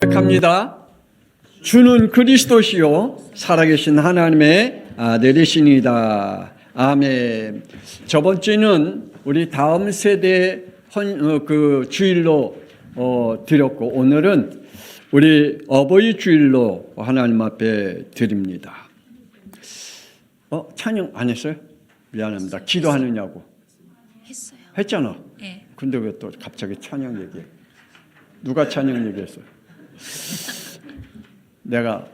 합니다. 주는 그리스도시요 살아계신 하나님의 아들이시니다. 아멘. 저번 주는 우리 다음 세대 주일로 드렸고, 오늘은 우리 어버이 주일로 하나님 앞에 드립니다. 찬양 안 했어요? 미안합니다. 기도하느냐고. 했어요. 했잖아. 네. 근데 왜 또 갑자기 찬양 얘기해? 누가 찬양 얘기했어요? 내가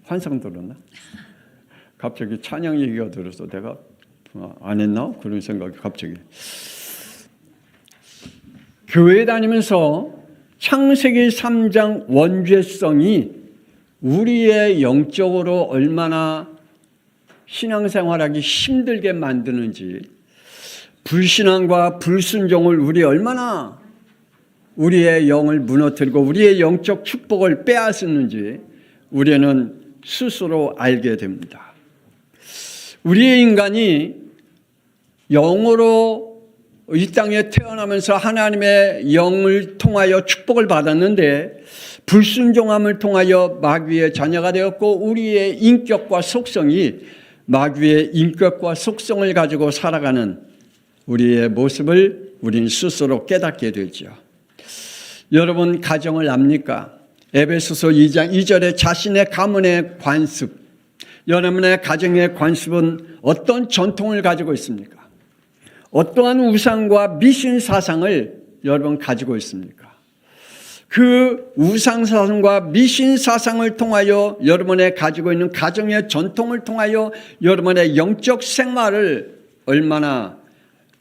환상 들었나? 갑자기 찬양 얘기가 들어서 내가 안 했나? 그런 생각이 갑자기. 교회 다니면서 창세기 3장 원죄성이 우리의 영적으로 얼마나 신앙생활하기 힘들게 만드는지, 불신앙과 불순종을 얼마나 우리의 영을 무너뜨리고 우리의 영적 축복을 빼앗았는지 우리는 스스로 알게 됩니다. 우리의 인간이 영으로 이 땅에 태어나면서 하나님의 영을 통하여 축복을 받았는데, 불순종함을 통하여 마귀의 자녀가 되었고, 우리의 인격과 속성이 마귀의 인격과 속성을 가지고 살아가는 우리의 모습을 우리는 스스로 깨닫게 되죠. 여러분 가정을 압니까? 에베소서 2장 2절에 자신의 가문의 관습, 여러분의 가정의 관습은 어떤 전통을 가지고 있습니까? 어떠한 우상과 미신 사상을 여러분 가지고 있습니까? 그 우상 사상과 미신 사상을 통하여 여러분의 가지고 있는 가정의 전통을 통하여 여러분의 영적 생활을 얼마나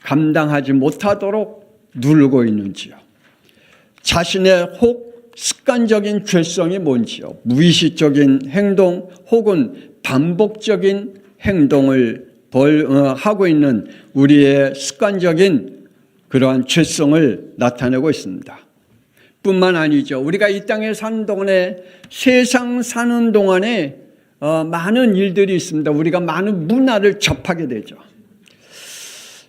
감당하지 못하도록 누르고 있는지요. 자신의 혹 습관적인 죄성이 뭔지요. 무의식적인 행동 혹은 반복적인 행동을 하고 있는 우리의 습관적인 그러한 죄성을 나타내고 있습니다. 뿐만 아니죠. 우리가 이 땅에 사는 동안에, 세상 사는 동안에 많은 일들이 있습니다. 우리가 많은 문화를 접하게 되죠.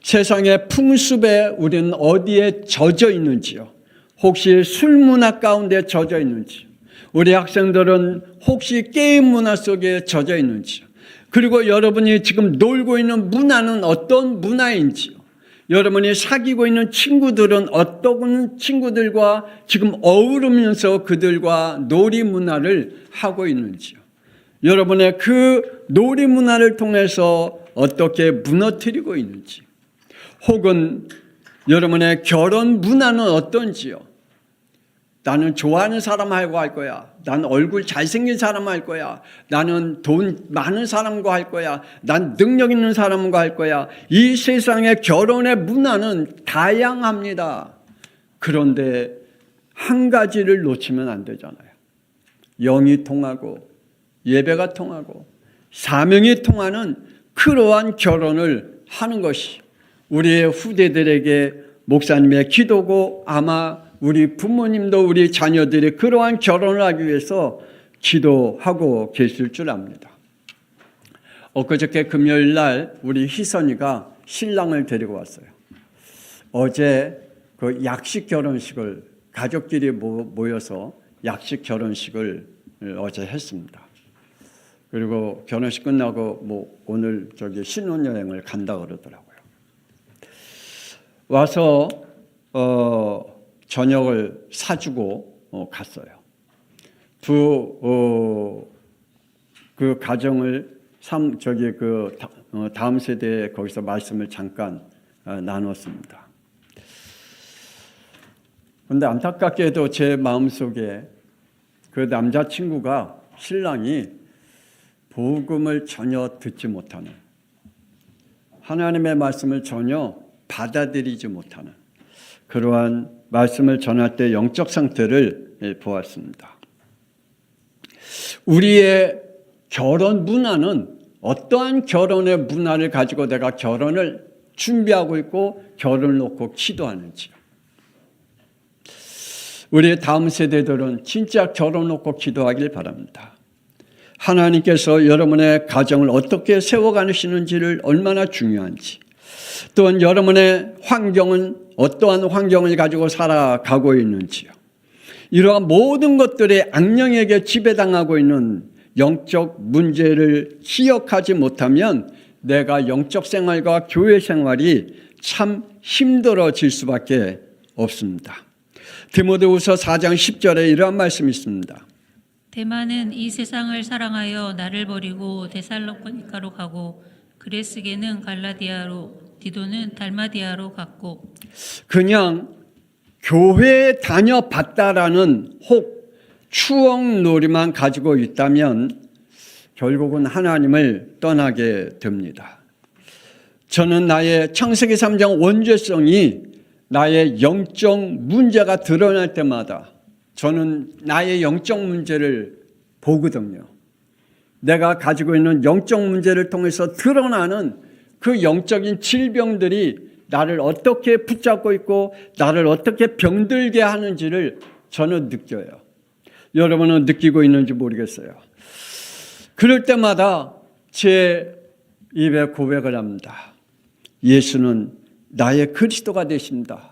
세상의 풍습에 우리는 어디에 젖어 있는지요. 혹시 술 문화 가운데 젖어 있는지, 우리 학생들은 혹시 게임 문화 속에 젖어 있는지, 그리고 여러분이 지금 놀고 있는 문화는 어떤 문화인지요. 여러분이 사귀고 있는 친구들은 어떤 친구들과 지금 어우르면서 그들과 놀이 문화를 하고 있는지요. 여러분의 그 놀이 문화를 통해서 어떻게 무너뜨리고 있는지, 혹은 여러분의 결혼 문화는 어떤지요. 나는 좋아하는 사람하고 할 거야. 나는 얼굴 잘생긴 사람 할 거야. 나는 돈 많은 사람과 할 거야. 난 능력 있는 사람과 할 거야. 이 세상의 결혼의 문화는 다양합니다. 그런데 한 가지를 놓치면 안 되잖아요. 영이 통하고 예배가 통하고 사명이 통하는 그러한 결혼을 하는 것이 우리의 후대들에게 목사님의 기도고, 아마 우리 부모님도 우리 자녀들이 그러한 결혼을 하기 위해서 기도하고 계실 줄 압니다. 엊그저께 금요일 날 우리 희선이가 신랑을 데리고 왔어요. 어제 그 약식 결혼식을 가족끼리 모여서 약식 결혼식을 어제 했습니다. 그리고 결혼식 끝나고 오늘 신혼여행을 간다 그러더라고요. 와서 저녁을 사주고 갔어요. 그 가정을 다음 세대에 거기서 말씀을 잠깐 나눴습니다. 그런데 안타깝게도 제 마음속에 그 남자친구가, 신랑이 복음을 전혀 듣지 못하는, 하나님의 말씀을 전혀 받아들이지 못하는 그러한 말씀을 전할 때 영적 상태를 보았습니다. 우리의 결혼 문화는 어떠한 결혼의 문화를 가지고 내가 결혼을 준비하고 있고 결혼을 놓고 기도하는지요. 우리 다음 세대들은 진짜 결혼 놓고 기도하길 바랍니다. 하나님께서 여러분의 가정을 어떻게 세워가시는지를 얼마나 중요한지, 또한 여러분의 환경은 어떠한 환경을 가지고 살아가고 있는지요. 이러한 모든 것들이 악령에게 지배당하고 있는 영적 문제를 기억하지 못하면 내가 영적 생활과 교회 생활이 참 힘들어질 수밖에 없습니다. 디모데후서 4장 10절에 이러한 말씀이 있습니다. 데마는 이 세상을 사랑하여 나를 버리고 데살로니가로 가고 그레스게는 갈라디아로 디도는 달마디아로 갔고. 그냥 교회에 다녀봤다라는 혹 추억놀이만 가지고 있다면 결국은 하나님을 떠나게 됩니다. 저는 나의 창세기 3장 원죄성이 나의 영적 문제가 드러날 때마다 저는 나의 영적 문제를 보거든요. 내가 가지고 있는 영적 문제를 통해서 드러나는 그 영적인 질병들이 나를 어떻게 붙잡고 있고 나를 어떻게 병들게 하는지를 저는 느껴요. 여러분은 느끼고 있는지 모르겠어요. 그럴 때마다 제 입에 고백을 합니다. 예수는 나의 그리스도가 되신다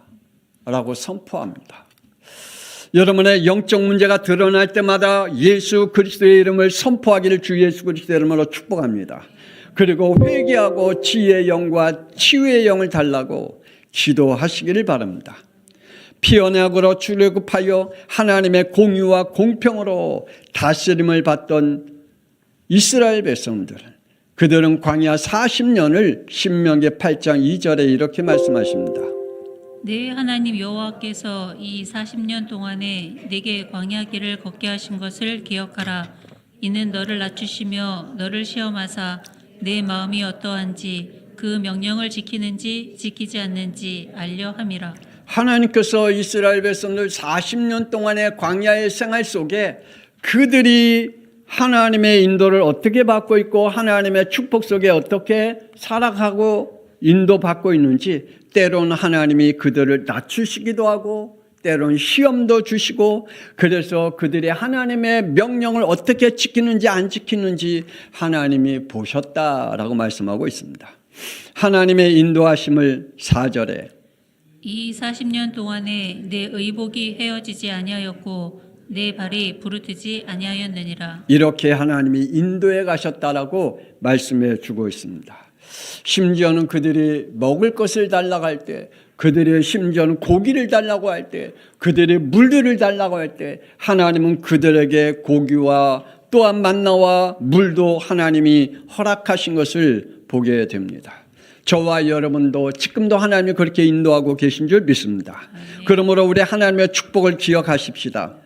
라고 선포합니다. 여러분의 영적 문제가 드러날 때마다 예수 그리스도의 이름을 선포하기를 주 예수 그리스도의 이름으로 축복합니다. 그리고 회개하고 지혜의 영과 치유의 영을 달라고 기도하시기를 바랍니다. 피언약으로 출애굽하여 하나님의 공의와 공평으로 다스림을 받던 이스라엘 백성들, 그들은 광야 40년을 신명기 8장 2절에 이렇게 말씀하십니다. 내 하나님 여호와께서 이 40년 동안에 내게 광야 길을 걷게 하신 것을 기억하라. 이는 너를 낮추시며 너를 시험하사 내 마음이 어떠한지 그 명령을 지키는지 지키지 않는지 알려 함이라. 하나님께서 이스라엘 백성들 40년 동안의 광야의 생활 속에 그들이 하나님의 인도를 어떻게 받고 있고 하나님의 축복 속에 어떻게 살아가고 인도받고 있는지 때로는 하나님이 그들을 낮추시기도 하고 때로는 시험도 주시고 그래서 그들이 하나님의 명령을 어떻게 지키는지 안 지키는지 하나님이 보셨다라고 말씀하고 있습니다. 하나님의 인도하심을 4절에 이 40년 동안에 내 의복이 헤어지지 아니하였고 내 발이 부르트지 아니하였느니라. 이렇게 하나님이 인도해 가셨다라고 말씀해 주고 있습니다. 심지어는 그들이 먹을 것을 달라고 할 때, 그들의 심지어는 고기를 달라고 할 때, 그들의 물들을 달라고 할 때 하나님은 그들에게 고기와 또한 만나와 물도 하나님이 허락하신 것을 보게 됩니다. 저와 여러분도 지금도 하나님이 그렇게 인도하고 계신 줄 믿습니다. 그러므로 우리 하나님의 축복을 기억하십시다.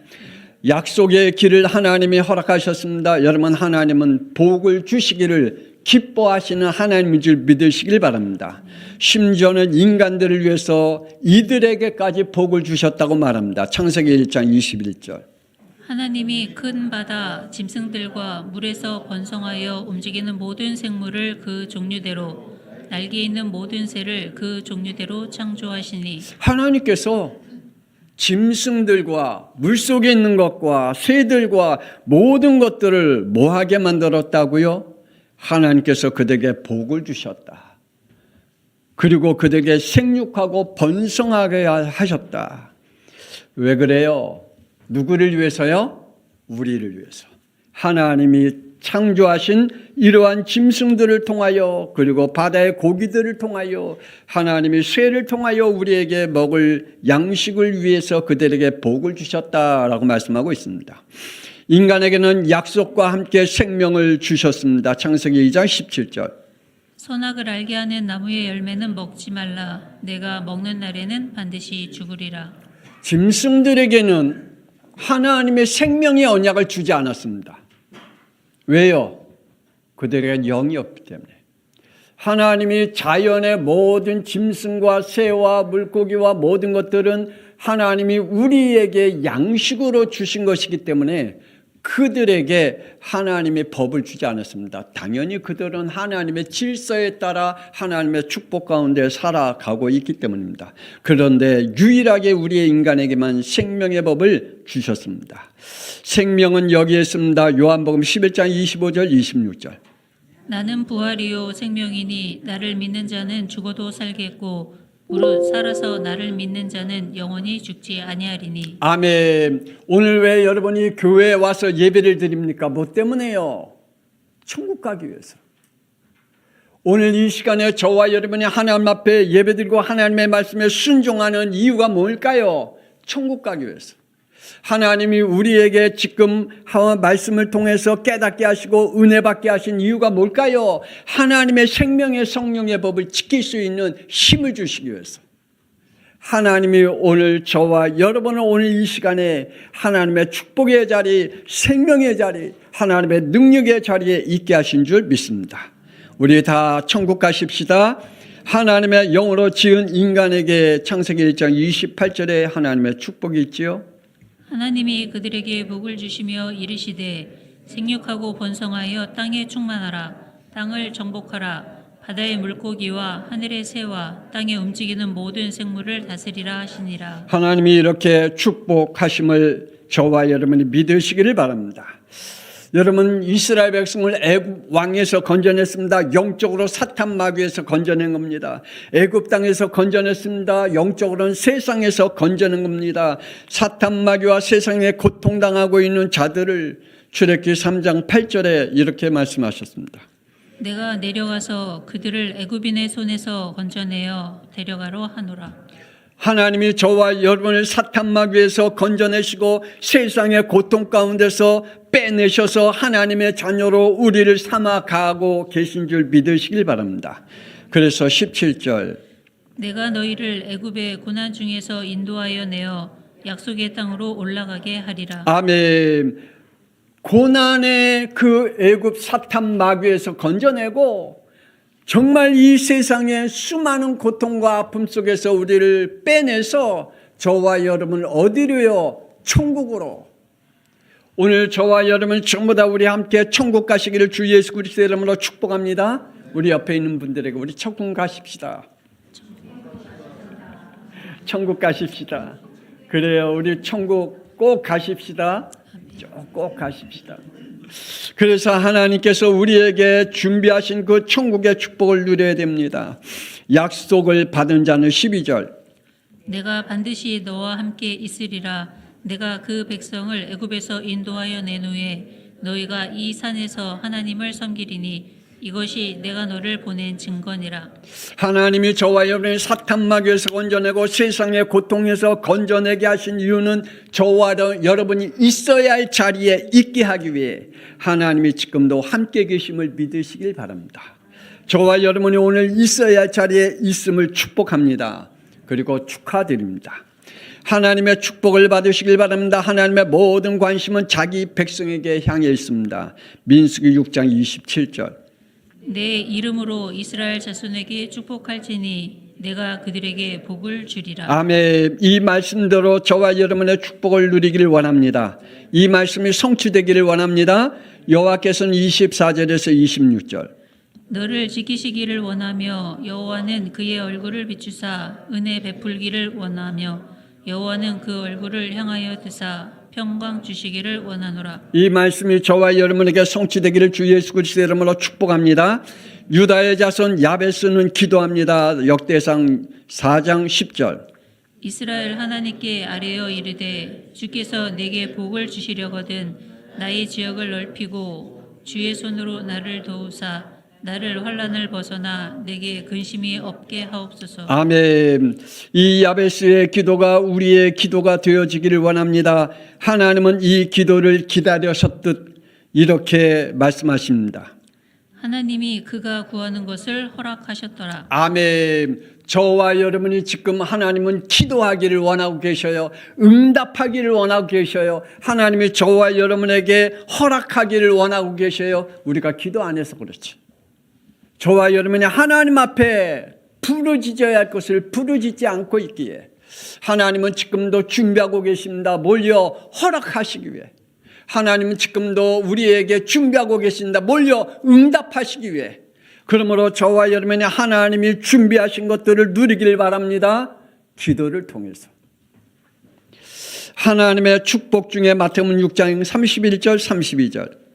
약속의 길을 하나님이 허락하셨습니다. 여러분, 하나님은 복을 주시기를 기뻐하시는 하나님인 줄 믿으시길 바랍니다. 심지어는 인간들을 위해서 이들에게까지 복을 주셨다고 말합니다. 창세기 1장 21절. 하나님이 큰 바다 짐승들과 물에서 번성하여 움직이는 모든 생물을 그 종류대로 날개 있는 모든 새를 그 종류대로 창조하시니. 하나님께서 짐승들과 물속에 있는 것과 새들과 모든 것들을 뭐하게 만들었다고요? 하나님께서 그들에게 복을 주셨다. 그리고 그들에게 생육하고 번성하게 하셨다. 왜 그래요? 누구를 위해서요? 우리를 위해서. 하나님이 창조하신 이러한 짐승들을 통하여 그리고 바다의 고기들을 통하여 하나님이 쇠를 통하여 우리에게 먹을 양식을 위해서 그들에게 복을 주셨다라고 말씀하고 있습니다. 인간에게는 약속과 함께 생명을 주셨습니다. 창세기 2장 17절. 선악을 알게 하는 나무의 열매는 먹지 말라. 내가 먹는 날에는 반드시 죽으리라. 짐승들에게는 하나님의 생명의 언약을 주지 않았습니다. 왜요? 그들에게는 영이 없기 때문에. 하나님이 자연의 모든 짐승과 새와 물고기와 모든 것들은 하나님이 우리에게 양식으로 주신 것이기 때문에 그들에게 하나님의 법을 주지 않았습니다. 당연히 그들은 하나님의 질서에 따라 하나님의 축복 가운데 살아가고 있기 때문입니다. 그런데 유일하게 우리의 인간에게만 생명의 법을 주셨습니다. 생명은 여기에 있습니다. 요한복음 11장 25절 26절. 나는 부활이요 생명이니 나를 믿는 자는 죽어도 살겠고 무릇 살아서 나를 믿는 자는 영원히 죽지 아니하리니. 아멘. 오늘 왜 여러분이 교회에 와서 예배를 드립니까? 뭐 때문에요? 천국 가기 위해서. 오늘 이 시간에 저와 여러분이 하나님 앞에 예배드리고 하나님의 말씀에 순종하는 이유가 뭘까요? 천국 가기 위해서. 하나님이 우리에게 지금 말씀을 통해서 깨닫게 하시고 은혜 받게 하신 이유가 뭘까요? 하나님의 생명의 성령의 법을 지킬 수 있는 힘을 주시기 위해서. 하나님이 오늘 저와 여러분을 오늘 이 시간에 하나님의 축복의 자리, 생명의 자리, 하나님의 능력의 자리에 있게 하신 줄 믿습니다. 우리 다 천국 가십시다. 하나님의 영으로 지은 인간에게 창세기 1장 28절에 하나님의 축복이 있지요. 하나님이 그들에게 복을 주시며 이르시되 생육하고 번성하여 땅에 충만하라. 땅을 정복하라. 바다의 물고기와 하늘의 새와 땅에 움직이는 모든 생물을 다스리라 하시니라. 하나님이 이렇게 축복하심을 저와 여러분이 믿으시기를 바랍니다. 여러분, 이스라엘 백성을 애굽 왕에서 건져냈습니다. 영적으로 사탄 마귀에서 건져낸 겁니다. 애굽 땅에서 건져냈습니다. 영적으로는 세상에서 건져낸 겁니다. 사탄 마귀와 세상에 고통당하고 있는 자들을 출애굽기 3장 8절에 이렇게 말씀하셨습니다. 내가 내려가서 그들을 애굽인의 손에서 건져내어 데려가러 하노라. 하나님이 저와 여러분을 사탄 마귀에서 건져내시고 세상의 고통 가운데서 빼내셔서 하나님의 자녀로 우리를 삼아 가고 계신 줄 믿으시길 바랍니다. 그래서 17절 내가 너희를 애굽의 고난 중에서 인도하여 내어 약속의 땅으로 올라가게 하리라. 아멘. 고난의 그 애굽 사탄 마귀에서 건져내고 정말 이 세상의 수많은 고통과 아픔 속에서 우리를 빼내서 저와 여러분을 어디로요? 천국으로. 오늘 저와 여러분 전부 다 우리 함께 천국 가시기를 주 예수 그리스도의 이름으로 축복합니다. 우리 옆에 있는 분들에게 우리 천국 가십시다. 천국 가십시다. 그래요. 우리 천국 꼭 가십시다. 꼭 가십시다. 그래서 하나님께서 우리에게 준비하신 그 천국의 축복을 누려야 됩니다. 약속을 받은 자는 12절 내가 반드시 너와 함께 있으리라. 내가 그 백성을 애굽에서 인도하여 낸 후에 너희가 이 산에서 하나님을 섬기리니 이것이 내가 너를 보낸 증거니라. 하나님이 저와 여러분을 사탄 마귀에서 건져내고 세상의 고통에서 건져내게 하신 이유는 저와 여러분이 있어야 할 자리에 있게 하기 위해 하나님이 지금도 함께 계심을 믿으시길 바랍니다. 저와 여러분이 오늘 있어야 할 자리에 있음을 축복합니다. 그리고 축하드립니다. 하나님의 축복을 받으시길 바랍니다. 하나님의 모든 관심은 자기 백성에게 향해 있습니다. 민수기 6장 27절 내 이름으로 이스라엘 자손에게 축복할지니 내가 그들에게 복을 주리라. 아멘. 이 말씀대로 저와 여러분의 축복을 누리기를 원합니다. 이 말씀이 성취되기를 원합니다. 여호와께서는 24절에서 26절 너를 지키시기를 원하며 여호와는 그의 얼굴을 비추사 은혜 베풀기를 원하며 여호와는 그 얼굴을 향하여 드사 평강 주시기를 원하노라. 이 말씀이 저와 여러분에게 성취되기를 주 예수 그리스도의 이름으로 축복합니다. 유다의 자손 야베스는 기도합니다. 역대상 4장 10절 이스라엘 하나님께 아뢰어 이르되 주께서 내게 복을 주시려거든 나의 지역을 넓히고 주의 손으로 나를 도우사 나를 환난을 벗어나 내게 근심이 없게 하옵소서. 아멘. 이 야베스의 기도가 우리의 기도가 되어지기를 원합니다. 하나님은 이 기도를 기다리셨듯 이렇게 말씀하십니다. 하나님이 그가 구하는 것을 허락하셨더라. 아멘. 저와 여러분이 지금 하나님은 기도하기를 원하고 계셔요. 응답하기를 원하고 계셔요. 하나님이 저와 여러분에게 허락하기를 원하고 계셔요. 우리가 기도 안 해서 그렇지. 저와 여러분이 하나님 앞에 부르짖어야 할 것을 부르짖지 않고 있기에 하나님은 지금도 준비하고 계십니다. 뭘요? 허락하시기 위해. 하나님은 지금도 우리에게 준비하고 계신다. 뭘요? 응답하시기 위해. 그러므로 저와 여러분이 하나님이 준비하신 것들을 누리길 바랍니다. 기도를 통해서. 하나님의 축복 중에 마태복음 6장 31절 32절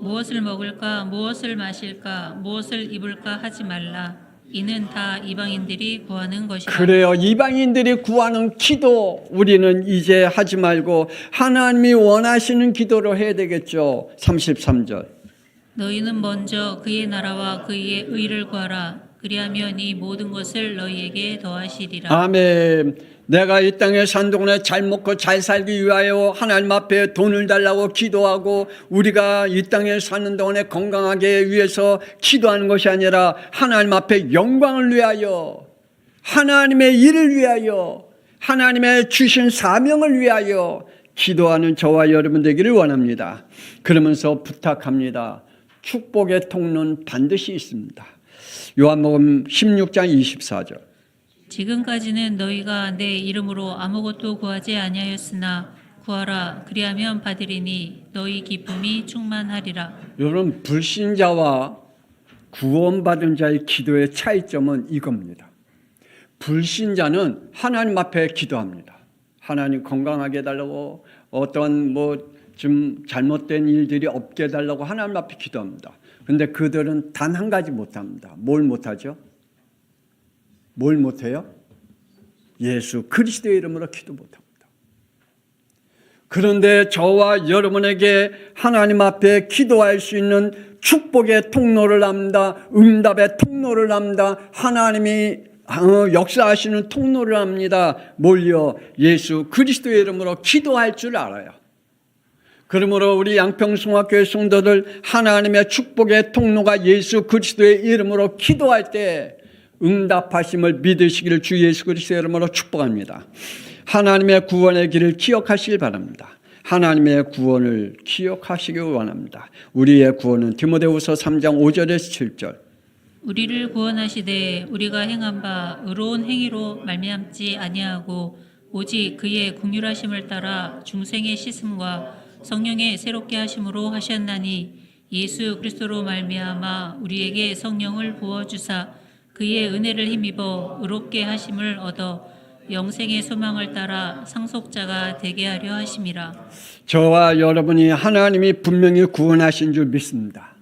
무엇을 먹을까 무엇을 마실까 무엇을 입을까 하지 말라. 이는 다 이방인들이 구하는 것이라. 그래요. 이방인들이 구하는 기도 우리는 이제 하지 말고 하나님이 원하시는 기도로 해야 되겠죠. 33절. 너희는 먼저 그의 나라와 그의 의를 구하라. 그리하면 이 모든 것을 너희에게 더하시리라. 아멘. 내가 이 땅에 산 동안에 잘 먹고 잘 살기 위하여 하나님 앞에 돈을 달라고 기도하고 우리가 이 땅에 사는 동안에 건강하게 위해서 기도하는 것이 아니라 하나님 앞에 영광을 위하여, 하나님의 일을 위하여, 하나님의 주신 사명을 위하여 기도하는 저와 여러분 되기를 원합니다. 그러면서 부탁합니다. 축복의 통로는 반드시 있습니다. 요한복음 16장 24절. 지금까지는 너희가 내 이름으로 아무것도 구하지 아니하였으나 구하라. 그리하면 받으리니 너희 기쁨이 충만하리라. 여러분, 불신자와 구원받은 자의 기도의 차이점은 이겁니다. 불신자는 하나님 앞에 기도합니다. 하나님 건강하게 해달라고, 어떤 좀 잘못된 일들이 없게 해달라고 하나님 앞에 기도합니다. 그런데 그들은 단 한 가지 못합니다. 뭘 못하죠? 뭘 못해요? 예수 그리스도의 이름으로 기도 못합니다. 그런데 저와 여러분에게 하나님 앞에 기도할 수 있는 축복의 통로를 합니다. 응답의 통로를 합니다. 하나님이 역사하시는 통로를 합니다. 뭘요? 예수 그리스도의 이름으로 기도할 줄 알아요. 그러므로 우리 양평성화교회 성도들 하나님의 축복의 통로가 예수 그리스도의 이름으로 기도할 때 응답하심을 믿으시기를 주 예수 그리스도의 이름으로 축복합니다. 하나님의 구원의 길을 기억하시길 바랍니다. 하나님의 구원을 기억하시길 원합니다. 우리의 구원은 디모데후서 3장 5절에서 7절. 우리를 구원하시되 우리가 행한 바 의로운 행위로 말미암지 아니하고 오직 그의 긍휼하심을 따라 중생의 씻음과 성령의 새롭게 하심으로 하셨나니 예수 그리스도로 말미암아 우리에게 성령을 부어 주사 그의 은혜를 힘입어 의롭게 하심을 얻어 영생의 소망을 따라 상속자가 되게 하려 하심이라. 저와 여러분이 하나님이 분명히 구원하신 줄 믿습니다.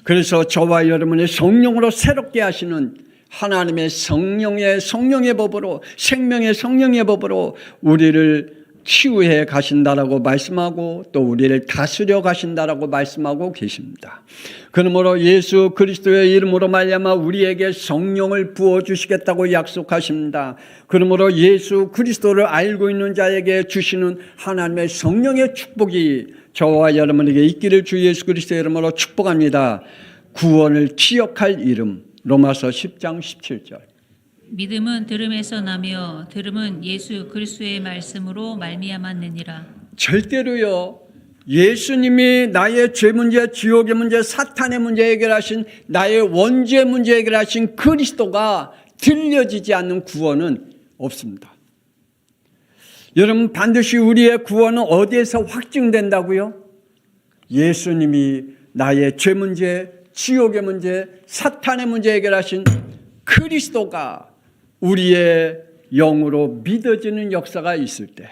그래서 저와 여러분의 성령으로 새롭게 하시는 하나님의 성령의 법으로, 생명의 성령의 법으로 우리를 치유해 가신다라고 말씀하고 또 우리를 다스려 가신다라고 말씀하고 계십니다. 그러므로 예수 그리스도의 이름으로 말미암아 우리에게 성령을 부어 주시겠다고 약속하십니다. 그러므로 예수 그리스도를 알고 있는 자에게 주시는 하나님의 성령의 축복이 저와 여러분에게 있기를 주 예수 그리스도의 이름으로 축복합니다. 구원을 기억할 이름, 로마서 10장 17절. 믿음은 들음에서 나며 들음은 예수 그리스도의 말씀으로 말미암았느니라. 절대로요. 예수님이 나의 죄 문제, 지옥의 문제, 사탄의 문제 해결하신, 나의 원죄 문제 해결하신 그리스도가 들려지지 않는 구원은 없습니다. 여러분, 반드시 우리의 구원은 어디에서 확증된다고요? 예수님이 나의 죄 문제, 지옥의 문제, 사탄의 문제 해결하신 그리스도가 우리의 영으로 믿어지는 역사가 있을 때,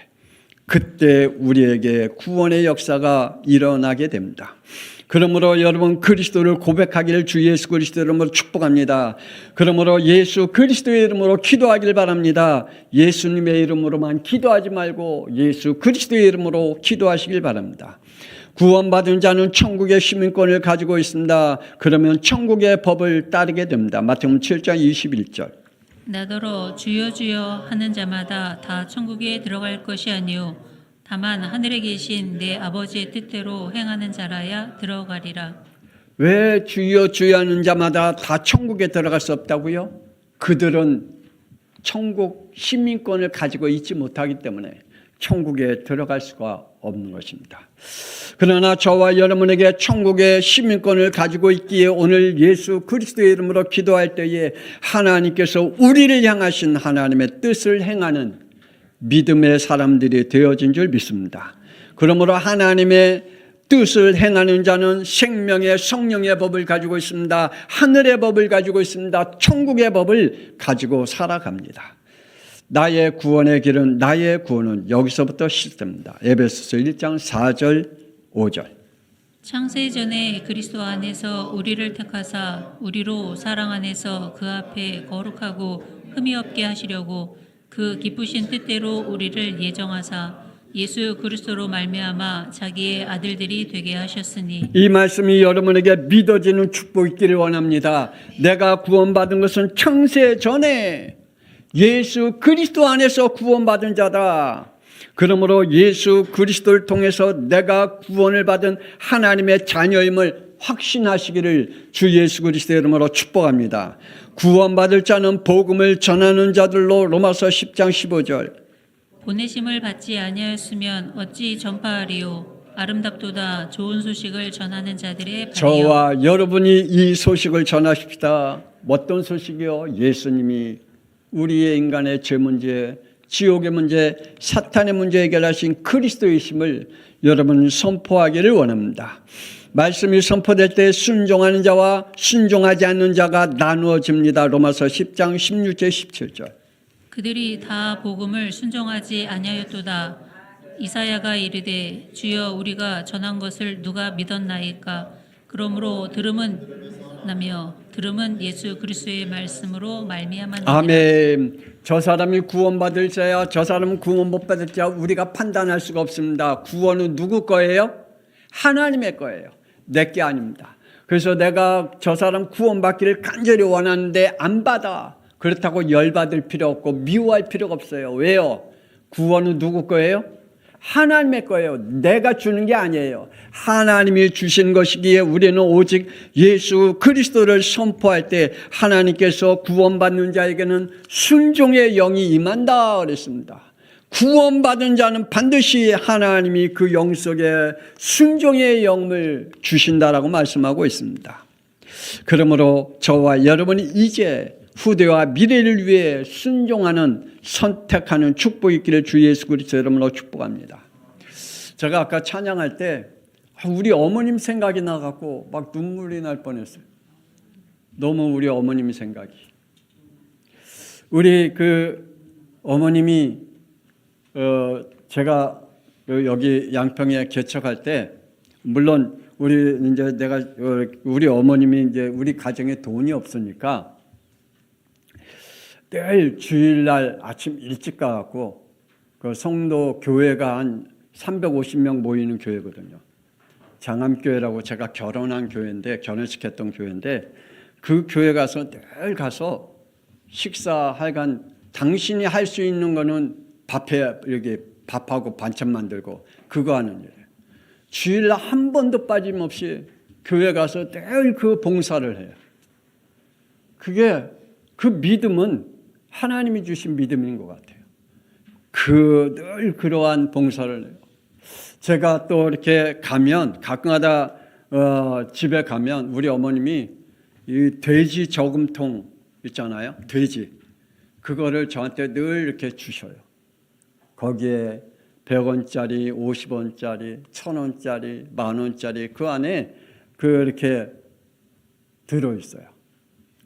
그때 우리에게 구원의 역사가 일어나게 됩니다. 그러므로 여러분 그리스도를 고백하기를 주 예수 그리스도의 이름으로 축복합니다. 그러므로 예수 그리스도의 이름으로 기도하길 바랍니다. 예수님의 이름으로만 기도하지 말고 예수 그리스도의 이름으로 기도하시길 바랍니다. 구원받은 자는 천국의 시민권을 가지고 있습니다. 그러면 천국의 법을 따르게 됩니다. 마태복음 7장 21절. 나더러 주여 주여 하는 자마다 다 천국에 들어갈 것이 아니요 다만 하늘에 계신 내 아버지의 뜻대로 행하는 자라야 들어가리라. 왜 주여 주여 하는 자마다 다 천국에 들어갈 수 없다고요? 그들은 천국 시민권을 가지고 있지 못하기 때문에 천국에 들어갈 수가 없는 것입니다. 그러나 저와 여러분에게 천국의 시민권을 가지고 있기에 오늘 예수 그리스도의 이름으로 기도할 때에 하나님께서 우리를 향하신 하나님의 뜻을 행하는 믿음의 사람들이 되어진 줄 믿습니다. 그러므로 하나님의 뜻을 행하는 자는 생명의 성령의 법을 가지고 있습니다. 하늘의 법을 가지고 있습니다. 천국의 법을 가지고 살아갑니다. 나의 구원의 길은, 나의 구원은 여기서부터 시작됩니다. 에베소서 1장 4절 5절. 창세 전에 그리스도 안에서 우리를 택하사 우리로 사랑 안에서 그 앞에 거룩하고 흠이 없게 하시려고 그 기쁘신 뜻대로 우리를 예정하사 예수 그리스도로 말미암아 자기의 아들들이 되게 하셨으니 이 말씀이 여러분에게 믿어지는 축복이 있기를 원합니다. 내가 구원받은 것은 창세 전에 예수 그리스도 안에서 구원받은 자다. 그러므로 예수 그리스도를 통해서 내가 구원을 받은 하나님의 자녀임을 확신하시기를 주 예수 그리스도의 이름으로 축복합니다. 구원받을 자는 복음을 전하는 자들로 로마서 10장 15절. 보내심을 받지 아니하였으면 어찌 전파하리요 아름답도다 좋은 소식을 전하는 자들의 발이여 저와 여러분이 이 소식을 전하십시다. 어떤 소식이요? 예수님이 우리의 인간의 죄 문제, 지옥의 문제, 사탄의 문제 해결하신 그리스도이심을 여러분 선포하기를 원합니다. 말씀이 선포될 때 순종하는 자와 순종하지 않는 자가 나누어집니다. 로마서 10장 16절 17절. 그들이 다 복음을 순종하지 아니하였도다 이사야가 이르되 주여 우리가 전한 것을 누가 믿었나이까 그러므로 들음은 예수 그리스도의 말씀으로 말미암았느니라. 아멘. 저 사람이 구원받을 자야 저 사람은 구원 못 받을 자 우리가 판단할 수가 없습니다. 구원은 누구 거예요? 하나님의 거예요. 내 게 아닙니다. 그래서 내가 저 사람 구원받기를 간절히 원하는데 안 받아. 그렇다고 열받을 필요 없고 미워할 필요가 없어요. 왜요? 구원은 누구 거예요? 하나님의 거예요. 내가 주는 게 아니에요. 하나님이 주신 것이기에 우리는 오직 예수 그리스도를 선포할 때 하나님께서 구원받는 자에게는 순종의 영이 임한다 그랬습니다. 구원받은 자는 반드시 하나님이 그 영 속에 순종의 영을 주신다라고 말씀하고 있습니다. 그러므로 저와 여러분이 이제 후대와 미래를 위해 순종하는 선택하는 축복이 있기를 주 예수 그리스도 이름으로 축복합니다. 제가 아까 찬양할 때 우리 어머님 생각이 나갖고 막 눈물이 날 뻔했어요. 너무 우리 어머님 생각이. 우리 그 어머님이 제가 여기 양평에 개척할 때 물론 우리 어머님이 이제 우리 가정에 돈이 없으니까 늘 주일날 아침 일찍 가갖고 그 성도 교회가 한 350명 모이는 교회거든요. 장암교회라고 제가 결혼한 교회인데 결혼시켰던 교회인데 그 교회 가서 늘 가서 식사 하여간 당신이 할 수 있는 거는 밥하고 반찬 만들고 그거 하는 일이에요. 주일날 한 번도 빠짐없이 교회 가서 늘 그 봉사를 해요. 그 믿음은 하나님이 주신 믿음인 것 같아요. 늘 그러한 봉사를 해요. 제가 또 이렇게 가면 가끔가다 집에 가면 우리 어머님이 이 돼지 저금통 있잖아요. 돼지 그거를 저한테 늘 이렇게 주셔요. 거기에 100원짜리, 50원짜리, 1000원짜리, 10,000원짜리 그 안에 그렇게 들어있어요.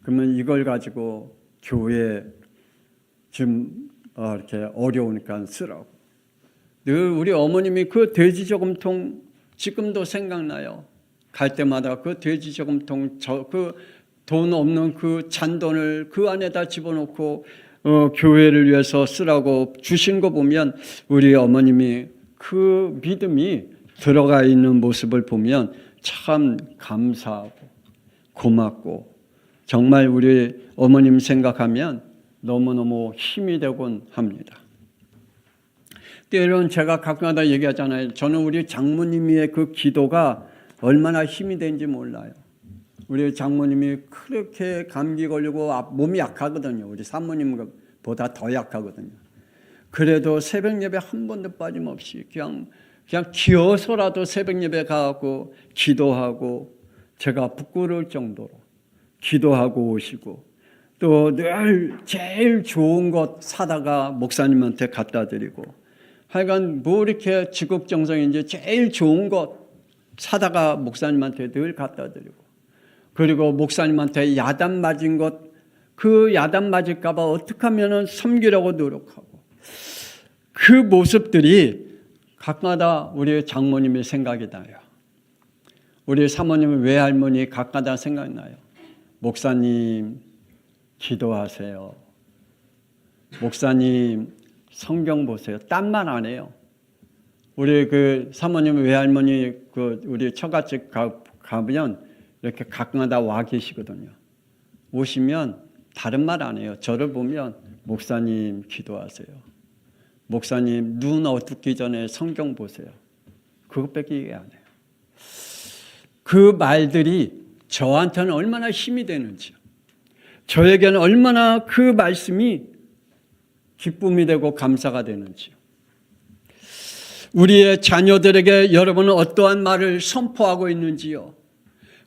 그러면 이걸 가지고 교회에 좀 이렇게 어려우니까 쓰라고. 늘 우리 어머님이 그 돼지 저금통 지금도 생각나요. 갈 때마다 그 돼지 저금통 그 돈 없는 그 잔돈을 그 안에다 집어넣고 교회를 위해서 쓰라고 주신 거 보면 우리 어머님이 그 믿음이 들어가 있는 모습을 보면 참 감사하고 고맙고 정말 우리 어머님 생각하면 너무너무 힘이 되곤 합니다. 때론 제가 가끔가다 얘기하잖아요. 저는 우리 장모님의 그 기도가 얼마나 힘이 되는지 몰라요. 우리 장모님이 그렇게 감기 걸리고 몸이 약하거든요. 우리 사모님보다 더 약하거든요. 그래도 새벽 예배 한 번도 빠짐없이 그냥 기어서라도 새벽 예배 가고 기도하고 제가 부끄러울 정도로 기도하고 오시고 또 늘 제일 좋은 것 사다가 목사님한테 갖다 드리고 하여간 뭐 이렇게 지극정성인지 제일 좋은 것 사다가 목사님한테 늘 갖다 드리고 그리고 목사님한테 야단 맞은 것 그 야단 맞을까 봐 어떻게 하면 섬기려고 노력하고 그 모습들이 가끔가다 우리 장모님의 생각이 나요. 우리 사모님 외할머니 가끔가다 생각나요. 목사님 기도하세요. 목사님 성경 보세요. 딴 말 안 해요. 우리 그 사모님 외할머니 그 우리 처갓집 가면 이렇게 가끔가다 와 계시거든요. 오시면 다른 말 안 해요. 저를 보면 목사님 기도하세요. 목사님 눈 어둡기 전에 성경 보세요. 그것밖에 얘기 안 해요. 그 말들이 저한테는 얼마나 힘이 되는지요. 저에게는 얼마나 그 말씀이 기쁨이 되고 감사가 되는지요. 우리의 자녀들에게 여러분은 어떠한 말을 선포하고 있는지요.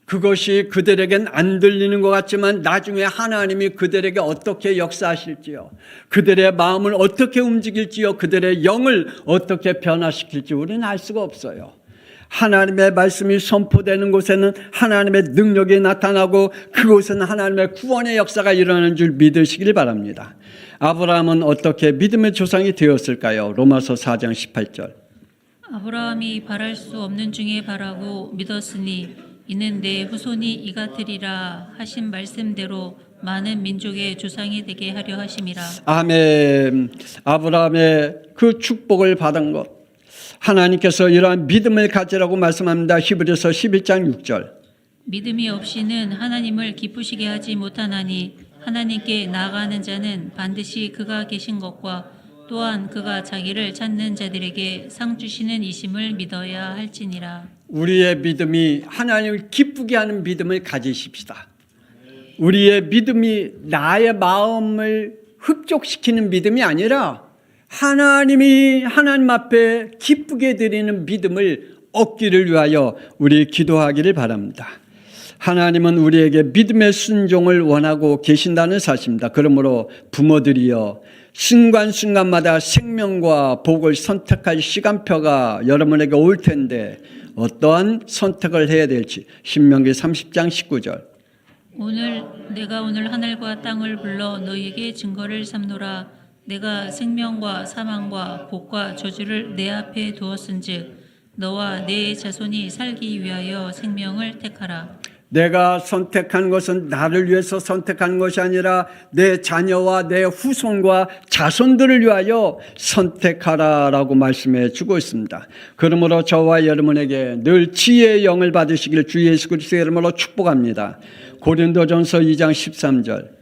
그것이 그들에겐 안 들리는 것 같지만 나중에 하나님이 그들에게 어떻게 역사하실지요. 그들의 마음을 어떻게 움직일지요. 그들의 영을 어떻게 변화시킬지 우리는 알 수가 없어요. 하나님의 말씀이 선포되는 곳에는 하나님의 능력이 나타나고 그곳에는 하나님의 구원의 역사가 일어나는 줄 믿으시길 바랍니다. 아브라함은 어떻게 믿음의 조상이 되었을까요? 로마서 4장 18절. 아브라함이 바랄 수 없는 중에 바라고 믿었으니 이는 내 후손이 이같으리라 하신 말씀대로 많은 민족의 조상이 되게 하려 하심이라. 아멘. 아브라함의 그 축복을 받은 것, 하나님께서 이러한 믿음을 가지라고 말씀합니다. 히브리서 11장 6절. 믿음이 없이는 하나님을 기쁘시게 하지 못하나니 하나님께 나아가는 자는 반드시 그가 계신 것과 또한 그가 자기를 찾는 자들에게 상 주시는 이심을 믿어야 할지니라. 우리의 믿음이 하나님을 기쁘게 하는 믿음을 가지십시다. 우리의 믿음이 나의 마음을 흡족시키는 믿음이 아니라 하나님 앞에 기쁘게 드리는 믿음을 얻기를 위하여 우리 기도하기를 바랍니다. 하나님은 우리에게 믿음의 순종을 원하고 계신다는 사실입니다. 그러므로 부모들이여 순간순간마다 생명과 복을 선택할 시간표가 여러분에게 올 텐데 어떠한 선택을 해야 될지 신명기 30장 19절. 내가 오늘 하늘과 땅을 불러 너희에게 증거를 삼노라. 내가 생명과 사망과 복과 저주를 내 앞에 두었은즉 너와 내 자손이 살기 위하여 생명을 택하라. 내가 선택한 것은 나를 위해서 선택한 것이 아니라 내 자녀와 내 후손과 자손들을 위하여 선택하라라고 말씀해 주고 있습니다. 그러므로 저와 여러분에게 늘 지혜의 영을 받으시길 주 예수 그리스도의 이름으로 축복합니다. 고린도전서 2장 13절.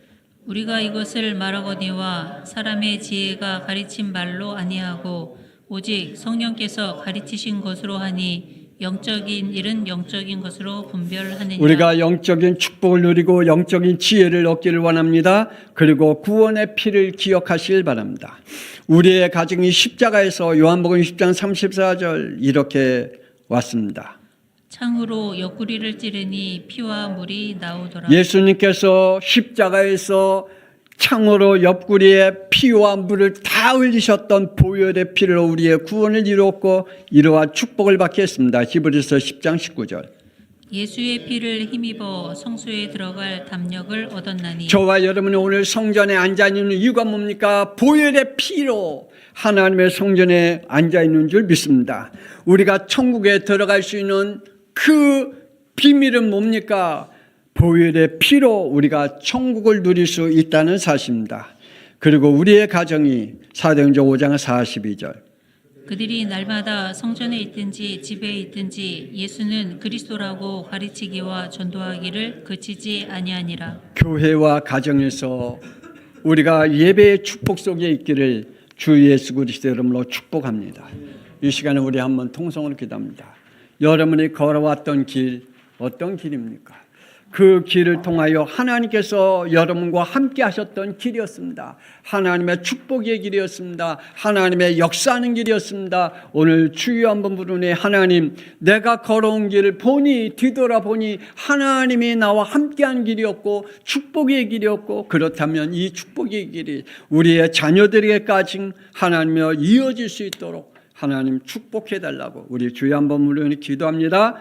우리가 이것을 말하거니와 사람의 지혜가 가르친 말로 아니하고 오직 성령께서 가르치신 것으로 하니 영적인 일은 영적인 것으로 분별하느니라. 우리가 영적인 축복을 누리고 영적인 지혜를 얻기를 원합니다. 그리고 구원의 피를 기억하시길 바랍니다. 우리의 가정이 십자가에서 요한복음 10장 34절 이렇게 왔습니다. 창으로 옆구리를 찌르니 피와 물이 나오더라. 예수님께서 십자가에서 창으로 옆구리에 피와 물을 다 흘리셨던 보혈의 피로 우리의 구원을 이루었고 이러한 축복을 받게 했습니다. 히브리서 10장 19절. 예수의 피를 힘입어 성소에 들어갈 담력을 얻었나니. 저와 여러분이 오늘 성전에 앉아있는 이유가 뭡니까? 보혈의 피로 하나님의 성전에 앉아있는 줄 믿습니다. 우리가 천국에 들어갈 수 있는 그 비밀은 뭡니까? 보혈의 피로 우리가 천국을 누릴 수 있다는 사실입니다. 그리고 우리의 가정이 사도행전 5장 42절. 그들이 날마다 성전에 있든지 집에 있든지 예수는 그리스도라고 가르치기와 전도하기를 그치지 아니하니라. 교회와 가정에서 우리가 예배의 축복 속에 있기를 주 예수 그리스도 이름으로 축복합니다. 이 시간에 우리 한번 통성으로 기도합니다. 여러분이 걸어왔던 길 어떤 길입니까? 그 길을 통하여 하나님께서 여러분과 함께 하셨던 길이었습니다. 하나님의 축복의 길이었습니다. 하나님의 역사하는 길이었습니다. 오늘 주여 한번 부르니 하나님 내가 걸어온 길을 뒤돌아보니 하나님이 나와 함께한 길이었고 축복의 길이었고 그렇다면 이 축복의 길이 우리의 자녀들에게까지 하나님이여 이어질 수 있도록 하나님 축복해달라고 우리 주여 한번 부르니 기도합니다.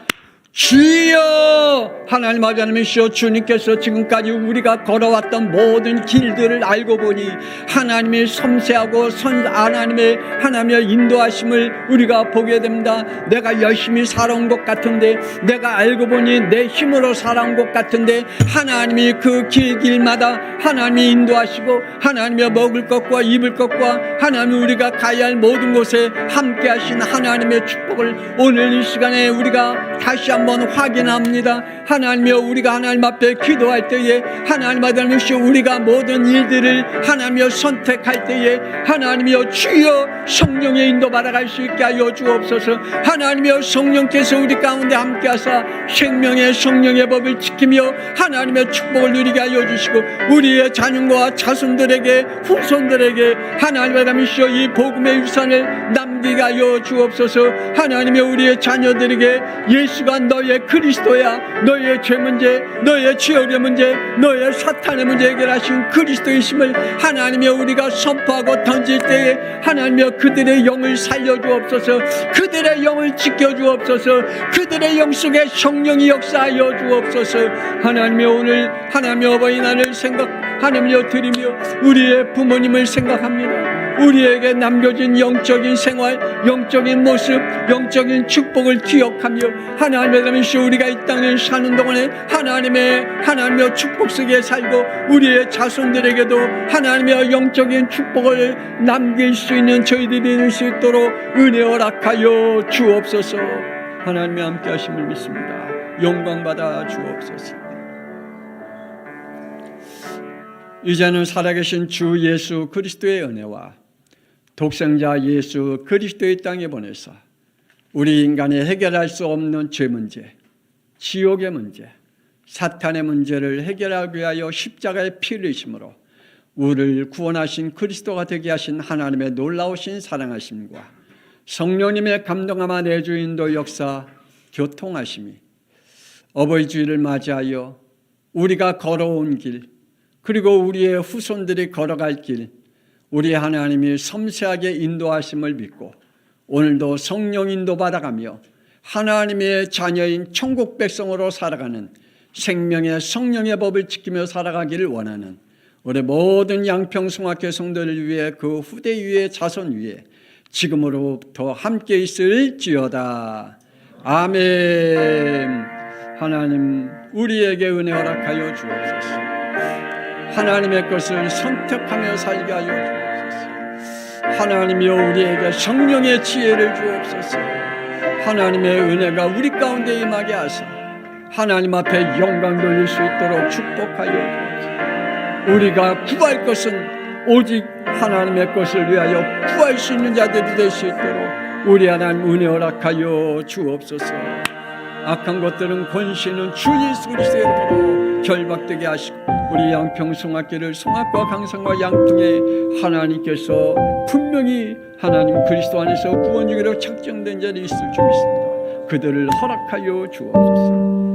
주여 하나님 아버지 하나님이시여 주님께서 지금까지 우리가 걸어왔던 모든 길들을 알고 보니 하나님의 섬세하고 하나님의 인도하심을 우리가 보게 됩니다. 내가 열심히 살아온 것 같은데, 내가 알고 보니 내 힘으로 살아온 것 같은데, 하나님이 그 길마다 하나님이 인도하시고 하나님의 먹을 것과 입을 것과 하나님이 우리가 가야 할 모든 곳에 함께 하신 하나님의 축복을 오늘 이 시간에 우리가 다시 한번 확인합니다. 하나님이여, 우리가 하나님 앞에 기도할 때에 하나님 아버지여 우리가 모든 일들을 하나님이여 선택할 때에 하나님이여 주여 성령의 인도 받아갈 수 있게 하여 주옵소서. 하나님이여 성령께서 우리 가운데 함께 하사 생명의 성령의 법을 지키며 하나님의 축복을 누리게 하여 주시고 우리의 자녀과 자손들에게 후손들에게 하나님 아버지여 이 복음의 유산을 남기게 하여 주옵소서. 하나님이여 우리의 자녀들에게 예수가 너의 그리스도야, 너의 죄 문제, 너의 죄의 문제, 너의 사탄의 문제 해결하신 그리스도이심을 하나님이여 우리가 선포하고 던질 때에 하나님이여 그들의 영을 살려주옵소서. 그들의 영을 지켜주옵소서. 그들의 영 속에 성령이 역사하여 주옵소서. 하나님이여 오늘 하나님의 어버이날을 하나님이여 드리며 우리의 부모님을 생각합니다. 우리에게 남겨진 영적인 생활, 영적인 모습, 영적인 축복을 기억하며 하나님의 우리가 이 땅에 사는 동안에 하나님의 축복 속에 살고 우리의 자손들에게도 하나님의 영적인 축복을 남길 수 있는 저희들이 될 수 있도록 은혜 허락하여 주옵소서. 하나님의 함께 하심을 믿습니다. 영광 받아 주옵소서. 이제는 살아계신 주 예수 그리스도의 은혜와 독생자 예수 그리스도의 땅에 보내서 우리 인간이 해결할 수 없는 죄 문제, 지옥의 문제, 사탄의 문제를 해결하기 위하여 십자가의 피를 흘리심으로 우리를 구원하신 그리스도가 되게 하신 하나님의 놀라우신 사랑하심과 성령님의 감동하마 내주인도 역사 교통하심이 어버이 주일을 맞이하여 우리가 걸어온 길, 그리고 우리의 후손들이 걸어갈 길, 우리 하나님이 섬세하게 인도하심을 믿고 오늘도 성령 인도 받아가며 하나님의 자녀인 천국 백성으로 살아가는 생명의 성령의 법을 지키며 살아가기를 원하는 우리 모든 양평송학교 성도를 위해 그 후대 위에 자손 위에 지금으로부터 함께 있을지어다. 아멘. 하나님 우리에게 은혜 허락하여 주옵소서. 하나님의 것을 선택하며 살게 하여 주옵소서. 하나님이여 우리에게 성령의 지혜를 주옵소서. 하나님의 은혜가 우리 가운데 임하게 하사 하나님 앞에 영광 돌릴 수 있도록 축복하여 주옵소서. 우리가 구할 것은 오직 하나님의 것을 위하여 구할 수 있는 자들이 될 수 있도록 우리 하나님 은혜 허락하여 주옵소서. 악한 것들은 권세는 주 예수 그리스도의 이름으로 결박되게 하시고 우리 양평송학교를 송악과 강성과 양평에 하나님께서 분명히 하나님 그리스도 안에서 구원주기로 책정된 자들이 있을 줄 믿습니다. 그들을 허락하여 주옵소서.